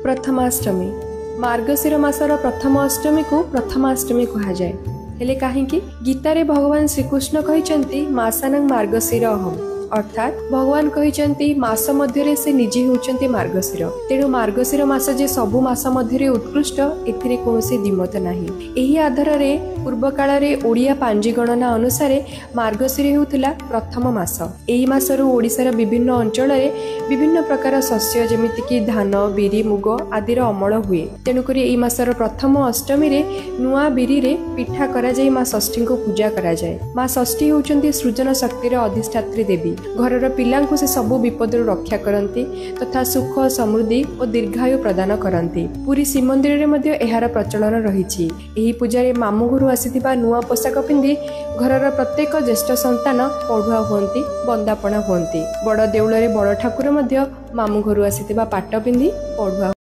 प्रथमाष्टमी मार्गशीर मासर प्रथम अष्टमी को प्रथमाष्टमी कहा जाए। हेले काहेकि गीतारे भगवान श्रीकृष्ण कहिसंती मासानं मार्गशीर अहम अर्थात भगवान कहिसंती मास मध्यरे से निजे होचंती मार्गशीर। तेणु मार्गशीर मास जे सबु मास मध्यरे उत्कृष्ट एथिरे कोनोसी दिमत नाही। एही आधार रे पूर्व काल रे ओडिया पांजी गणना अनुसार मार्गशीर हेउथिला प्रथम मास। एही मासरु ओडिसार विभिन्न अंचल रे विभिन्न प्रकार शस्य जेमिति कि धान बिरी मुग आदिर अमल हुए। तेणुकरी एही मासर प्रथम अष्टमी रे नुआ बिरी रे पिठा करा जाय मां षष्ठी को पूजा करा जाय। मां षष्ठी होचंती सृजन शक्तिर अधिष्ठात्री देवी। घरर पिलांकु से सबु विपद रक्षा करती तथा सुख समृद्धि और दीर्घायु प्रदान करती। पुरी श्रीमंदिर रे मध्य एहार प्रचलन रहिछि। एही पूजारे मामु घरु आसीथिबा नुआ पोशाक पिंधि घरर प्रत्येक ज्येष्ठ संतान पढ़ुआ हुअंती वंदापना हुअंती। बड़ देउଳରେ बड़ ठाकुर मध्य मामु घरु आसीथिबा पाट पिंधि पढ़ुआ